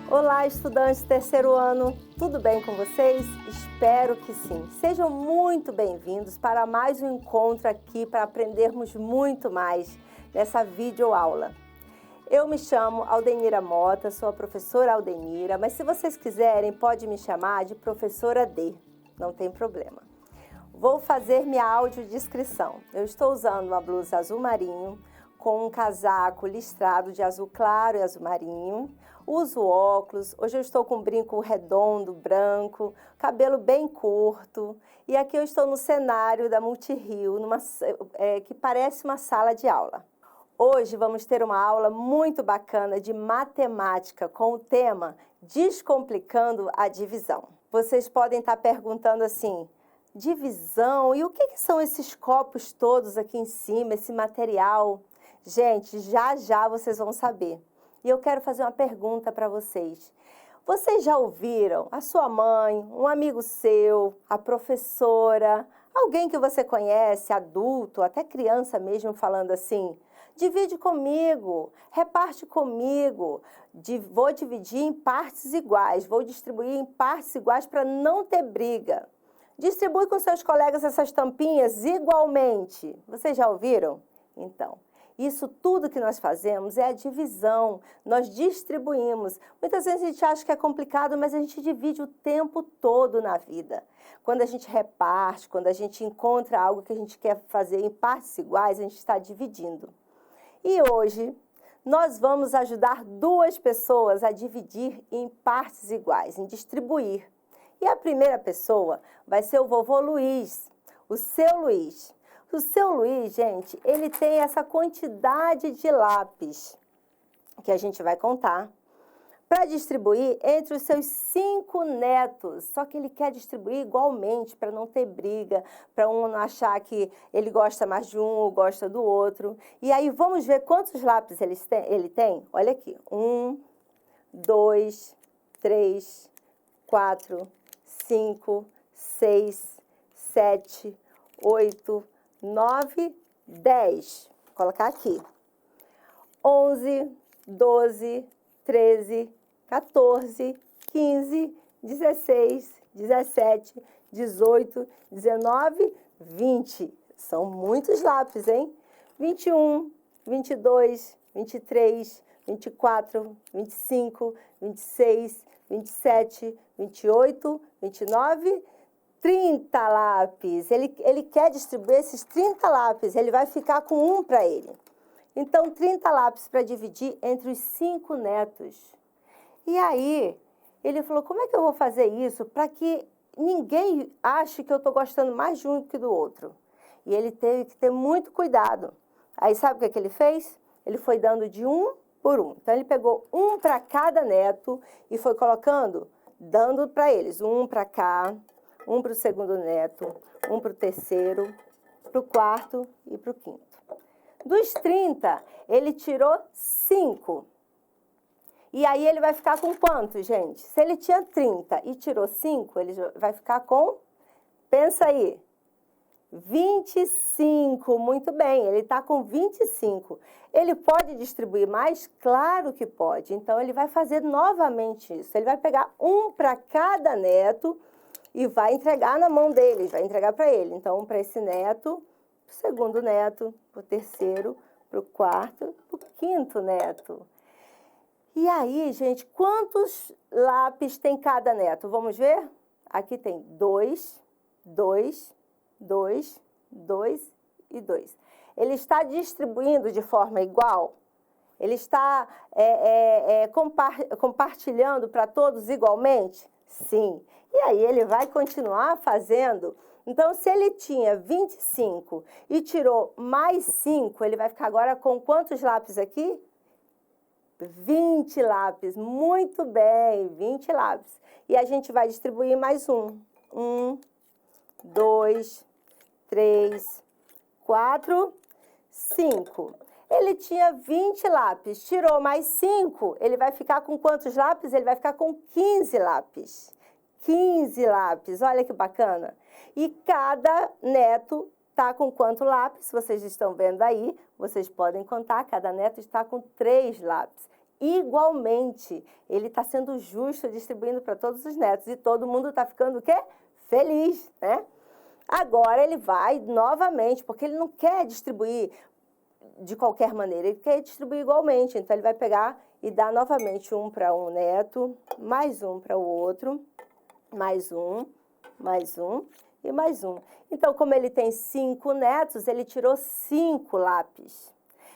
Olá, estudantes do terceiro ano, tudo bem com vocês? Espero que sim. Sejam muito bem-vindos para mais um encontro aqui para aprendermos muito mais nessa videoaula. Eu me chamo Aldenira Mota, sou a professora Aldenira, mas se vocês quiserem, pode me chamar de professora D, não tem problema. Vou fazer minha audiodescrição. Eu estou usando uma blusa azul marinho, com um casaco listrado de azul claro e azul marinho. Uso óculos, hoje eu estou com um brinco redondo, branco, cabelo bem curto. E aqui eu estou no cenário da Multirio, que parece uma sala de aula. Hoje vamos ter uma aula muito bacana de matemática com o tema Descomplicando a Divisão. Vocês podem estar perguntando assim, divisão, e o que são esses copos todos aqui em cima, esse material? Gente, já vocês vão saber. E eu quero fazer uma pergunta para vocês. Vocês já ouviram a sua mãe, um amigo seu, a professora, alguém que você conhece, adulto, até criança mesmo, falando assim, divide comigo, reparte comigo, vou dividir em partes iguais, vou distribuir em partes iguais para não ter briga. Distribui com seus colegas essas tampinhas igualmente. Vocês já ouviram? Então, isso tudo que nós fazemos é a divisão, nós distribuímos. Muitas vezes a gente acha que é complicado, mas a gente divide o tempo todo na vida. Quando a gente reparte, quando a gente encontra algo que a gente quer fazer em partes iguais, a gente está dividindo. E hoje nós vamos ajudar duas pessoas a dividir em partes iguais, em distribuir. E a primeira pessoa vai ser o vovô Luiz, o seu Luiz. O seu Luiz, gente, ele tem essa quantidade de lápis que a gente vai contar para distribuir entre os seus 5 netos. Só que ele quer distribuir igualmente para não ter briga, para um não achar que ele gosta mais de um ou gosta do outro. E aí vamos ver quantos lápis ele tem? Olha aqui, 1, 2, 3, 4, 5, 6, 7, 8, 9, 10. Vou colocar aqui. 11, 12, 13, 14, 15, 16, 17, 18, 19, 20. São muitos lápis, hein? 21, 22, 23, 24, 25, 26, 27, 28, 29, 30 lápis. Ele quer distribuir esses 30 lápis, ele vai ficar com um para ele. Então, 30 lápis para dividir entre os 5 netos. E aí, ele falou, como é que eu vou fazer isso para que ninguém ache que eu estou gostando mais de um que do outro? E ele teve que ter muito cuidado. Aí, sabe o que ele fez? Ele foi dando de um por um. Então, ele pegou um para cada neto e foi colocando, dando para eles. Um para cá, um para o segundo neto, um para o terceiro, para o quarto e para o quinto. Dos 30, ele tirou 5. E aí ele vai ficar com quanto, gente? Se ele tinha 30 e tirou 5, ele vai ficar com, pensa aí, 25. Muito bem, ele está com 25. Ele pode distribuir mais? Claro que pode. Então, ele vai fazer novamente isso. Ele vai pegar um para cada neto e vai entregar na mão dele, vai entregar para ele. Então, para esse neto, para o segundo neto, para o terceiro, para o quarto, para o quinto neto. E aí, gente, quantos lápis tem cada neto? Vamos ver? Aqui tem 2, 2, 2, 2 e 2. Ele está distribuindo de forma igual? Ele está compartilhando para todos igualmente? Sim. E aí ele vai continuar fazendo. Então, se ele tinha 25 e tirou mais 5, ele vai ficar agora com quantos lápis aqui? 20 lápis. Muito bem, 20 lápis. E a gente vai distribuir mais um. 1, 2, 3, 4, 5. Ele tinha 20 lápis, tirou mais 5, ele vai ficar com quantos lápis? Ele vai ficar com 15 lápis. 15 lápis, olha que bacana. E cada neto está com quanto lápis? Vocês estão vendo aí, vocês podem contar, cada neto está com 3 lápis. igualmente. Ele está sendo justo, distribuindo para todos os netos. E todo mundo está ficando o quê? Feliz, né? Agora ele vai novamente, porque ele não quer distribuir de qualquer maneira, ele quer distribuir igualmente. Então, ele vai pegar e dar novamente um para um neto, mais um para o outro, mais um e mais um. Então, como ele tem 5 netos, ele tirou 5 lápis.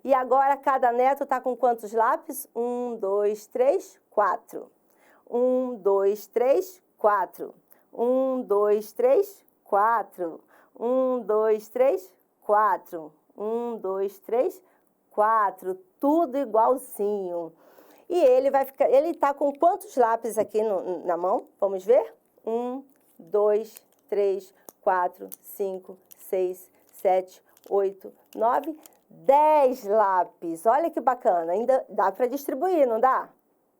E agora, cada neto está com quantos lápis? 1, 2, 3, 4. 1, 2, 3, 4. 1, 2, 3, 4. 1, 2, 3, 4. 1, 2, 3, 4. Tudo igualzinho. E ele vai ficar. Ele está com quantos lápis aqui na mão? Vamos ver? 1, 2, 3, 4, 5, 6, 7, 8, 9, 10 lápis. Olha que bacana. Ainda dá para distribuir, não dá?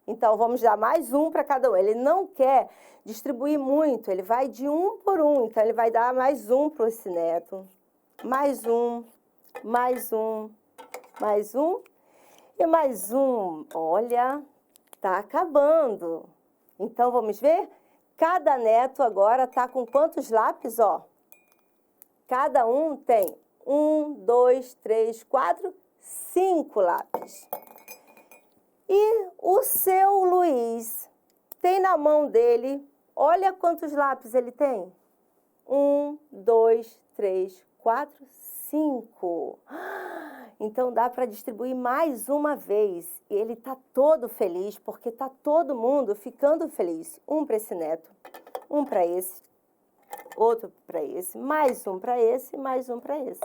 Então, vamos dar mais um para cada um. Ele não quer distribuir muito, ele vai de um por um. Então, ele vai dar mais um para esse neto. Mais um, mais um, mais um e mais um. Olha, tá acabando. Então, vamos ver? Cada neto agora tá com quantos lápis, ó? Cada um tem 1, 2, 3, 4, 5 lápis. E o seu Luiz tem na mão dele, olha quantos lápis ele tem. 1, 2, 3, 4, 5. Então, dá para distribuir mais uma vez. E ele está todo feliz, porque está todo mundo ficando feliz. Um para esse neto, um para esse, outro para esse, mais um para esse, mais um para esse.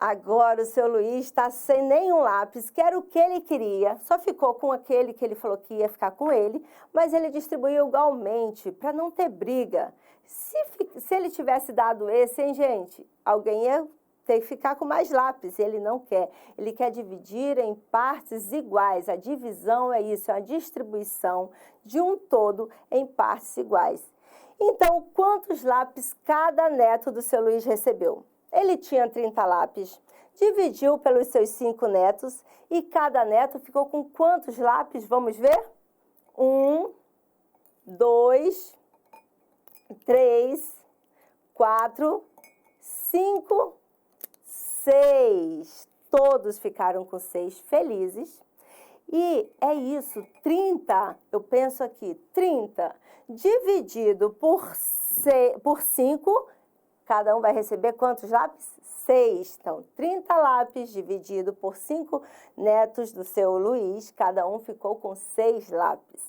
Agora o seu Luiz está sem nenhum lápis, que era o que ele queria. Só ficou com aquele que ele falou que ia ficar com ele, mas ele distribuiu igualmente, para não ter briga. Se ele tivesse dado esse, hein, gente? Alguém ia ter que ficar com mais lápis. Ele não quer. Ele quer dividir em partes iguais. A divisão é isso, é a distribuição de um todo em partes iguais. Então, quantos lápis cada neto do seu Luiz recebeu? Ele tinha 30 lápis, dividiu pelos seus 5 netos e cada neto ficou com quantos lápis? Vamos ver? 1, 2, 3, 4, 5, 6. Todos ficaram com 6 felizes. E é isso, 30, eu penso aqui, 30 dividido por 5, cada um vai receber quantos lápis? 6. Então, 30 lápis dividido por 5 netos do seu Luiz, cada um ficou com 6 lápis.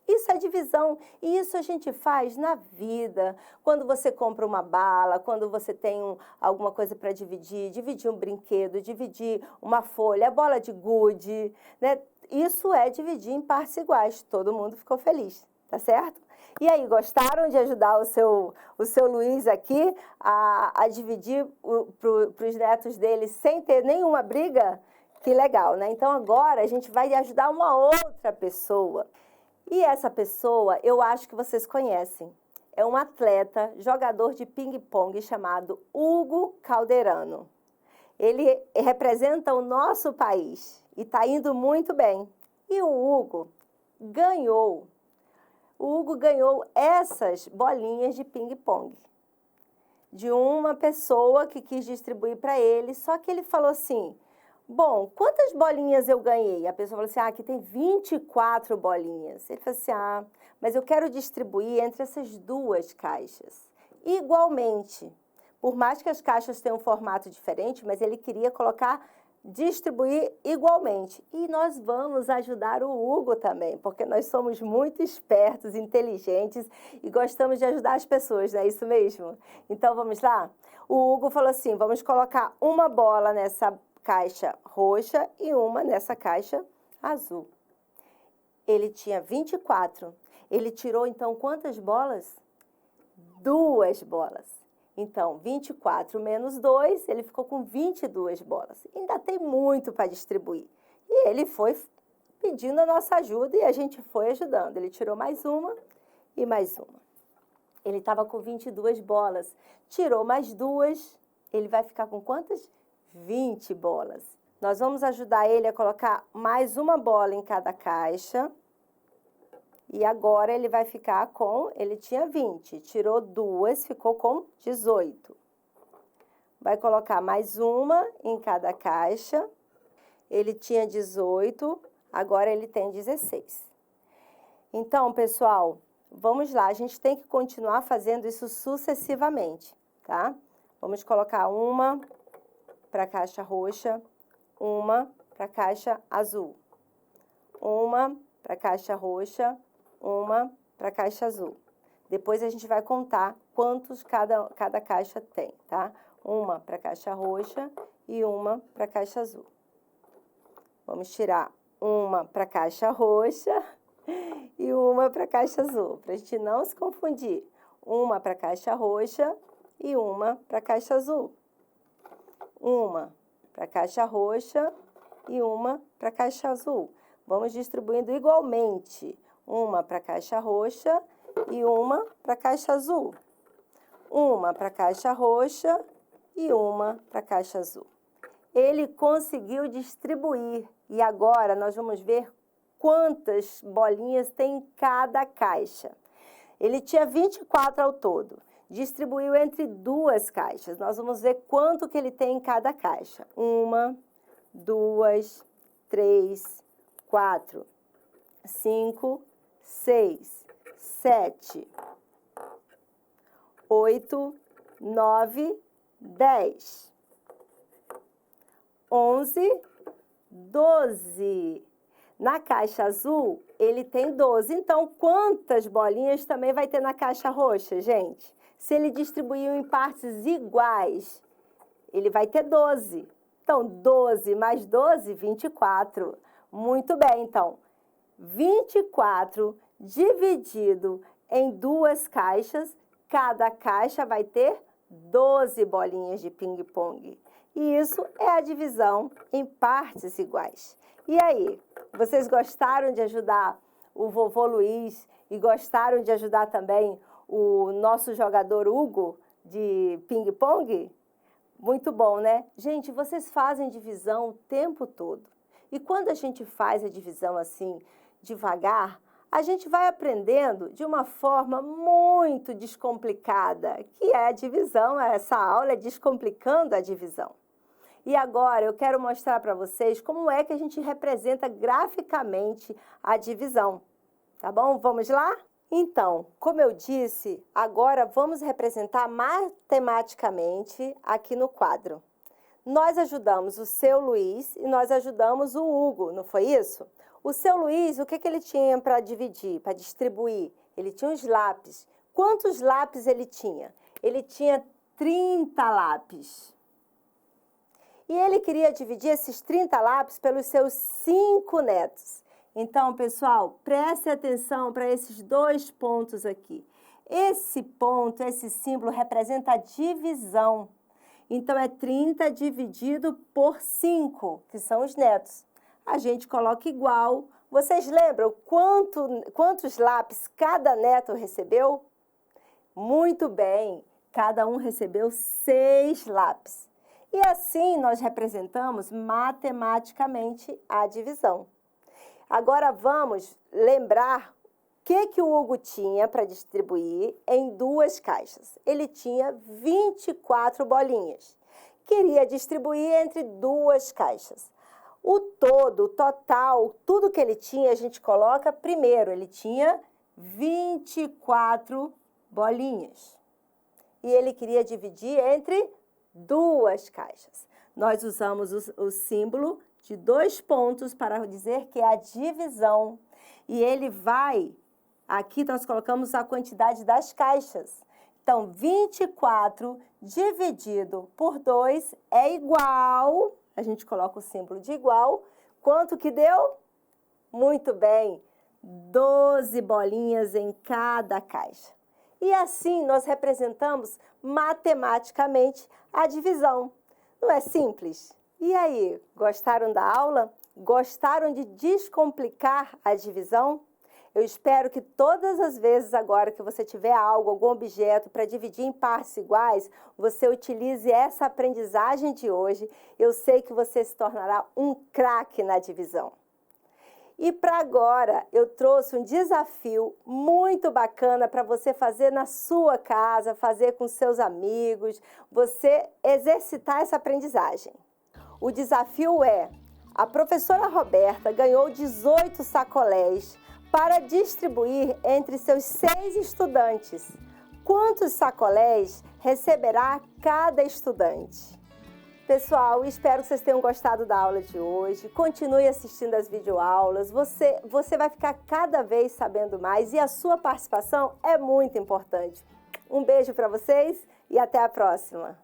Isso é divisão, e isso a gente faz na vida. Quando você compra uma bala, quando você tem alguma coisa para dividir um brinquedo, dividir uma folha, a bola de gude, né? Isso é dividir em partes iguais. Todo mundo ficou feliz, tá certo? E aí, gostaram de ajudar o seu Luiz aqui a dividir para os netos dele sem ter nenhuma briga? Que legal, né? Então, agora a gente vai ajudar uma outra pessoa. E essa pessoa, eu acho que vocês conhecem. É um atleta, jogador de ping-pong chamado Hugo Calderano. Ele representa o nosso país e está indo muito bem. E o Hugo ganhou essas bolinhas de ping-pong de uma pessoa que quis distribuir para ele, só que ele falou assim: bom, quantas bolinhas eu ganhei? A pessoa falou assim: aqui tem 24 bolinhas. Ele falou assim: mas eu quero distribuir entre essas 2 caixas, igualmente. Por mais que as caixas tenham um formato diferente, mas ele queria distribuir igualmente. E nós vamos ajudar o Hugo também, porque nós somos muito espertos, inteligentes e gostamos de ajudar as pessoas, não é isso mesmo? Então, vamos lá? O Hugo falou assim: vamos colocar uma bola nessa caixa roxa e uma nessa caixa azul. Ele tinha 24. Ele tirou, então, quantas bolas? 2 bolas. Então, 24 menos 2, ele ficou com 22 bolas. Ainda tem muito para distribuir. E ele foi pedindo a nossa ajuda e a gente foi ajudando. Ele tirou mais uma e mais uma. Ele estava com 22 bolas. Tirou mais 2, ele vai ficar com quantas? 20 bolas. Nós vamos ajudar ele a colocar mais uma bola em cada caixa. E agora ele vai ficar com, ele tinha 20, tirou 2, ficou com 18. Vai colocar mais uma em cada caixa. Ele tinha 18, agora ele tem 16. Então, pessoal, vamos lá, a gente tem que continuar fazendo isso sucessivamente, tá? Vamos colocar uma para a caixa roxa, uma para a caixa azul, uma para a caixa roxa, uma para a caixa azul. Depois a gente vai contar quantos cada caixa tem, tá? Uma para a caixa roxa e uma para a caixa azul. Vamos tirar uma para a caixa roxa e uma para a caixa azul, para a gente não se confundir. Uma para a caixa roxa e uma para a caixa azul. Uma para a caixa roxa e uma para a caixa azul. Vamos distribuindo igualmente. Uma para a caixa roxa e uma para a caixa azul. Uma para a caixa roxa e uma para a caixa azul. Ele conseguiu distribuir. E agora nós vamos ver quantas bolinhas tem em cada caixa. Ele tinha 24 ao todo. Distribuiu entre duas caixas. Nós vamos ver quanto que ele tem em cada caixa. 1, 2, 3, 4, 5, 6, 7, 8, 9, 10, 11, 12. Na caixa azul, ele tem 12. Então, quantas bolinhas também vai ter na caixa roxa, gente? Se ele distribuiu em partes iguais, ele vai ter 12. Então, 12 mais 12, 24. Muito bem, então. 24 dividido em duas caixas, cada caixa vai ter 12 bolinhas de ping-pong. E isso é a divisão em partes iguais. E aí, vocês gostaram de ajudar o vovô Luiz e gostaram de ajudar também o nosso jogador Hugo de ping-pong? Muito bom, né? Gente, vocês fazem divisão o tempo todo. E quando a gente faz a divisão assim, devagar, a gente vai aprendendo de uma forma muito descomplicada, que é a divisão. Essa aula é Descomplicando a Divisão. E agora eu quero mostrar para vocês como é que a gente representa graficamente a divisão. Tá bom? Vamos lá? Então, como eu disse, agora vamos representar matematicamente aqui no quadro. Nós ajudamos o seu Luiz e nós ajudamos o Hugo, não foi isso? O seu Luiz, o que ele tinha para dividir, para distribuir? Ele tinha os lápis. Quantos lápis ele tinha? Ele tinha 30 lápis. E ele queria dividir esses 30 lápis pelos seus 5 netos. Então, pessoal, preste atenção para esses dois pontos aqui. Esse ponto, esse símbolo, representa a divisão. Então, é 30 dividido por 5, que são os netos. A gente coloca igual. Vocês lembram quantos lápis cada neto recebeu? Muito bem, cada um recebeu 6 lápis. E assim nós representamos matematicamente a divisão. Agora vamos lembrar o que o Hugo tinha para distribuir em duas caixas. Ele tinha 24 bolinhas. Queria distribuir entre duas caixas. O todo, o total, tudo que ele tinha, a gente coloca primeiro. Ele tinha 24 bolinhas. E ele queria dividir entre duas caixas. Nós usamos o símbolo de 2 pontos para dizer que é a divisão. E ele vai, aqui nós colocamos a quantidade das caixas. Então, 24 dividido por 2 é igual, a gente coloca o símbolo de igual, quanto que deu? Muito bem, 12 bolinhas em cada caixa. E assim nós representamos matematicamente a divisão. Não é simples? E aí, gostaram da aula? Gostaram de descomplicar a divisão? Eu espero que todas as vezes agora que você tiver algo, algum objeto para dividir em partes iguais, você utilize essa aprendizagem de hoje. Eu sei que você se tornará um craque na divisão. E para agora, eu trouxe um desafio muito bacana para você fazer na sua casa, fazer com seus amigos, você exercitar essa aprendizagem. O desafio é: a professora Roberta ganhou 18 sacolés para distribuir entre seus 6 estudantes. Quantos sacolés receberá cada estudante? Pessoal, espero que vocês tenham gostado da aula de hoje. Continue assistindo as videoaulas. Você vai ficar cada vez sabendo mais e a sua participação é muito importante. Um beijo para vocês e até a próxima!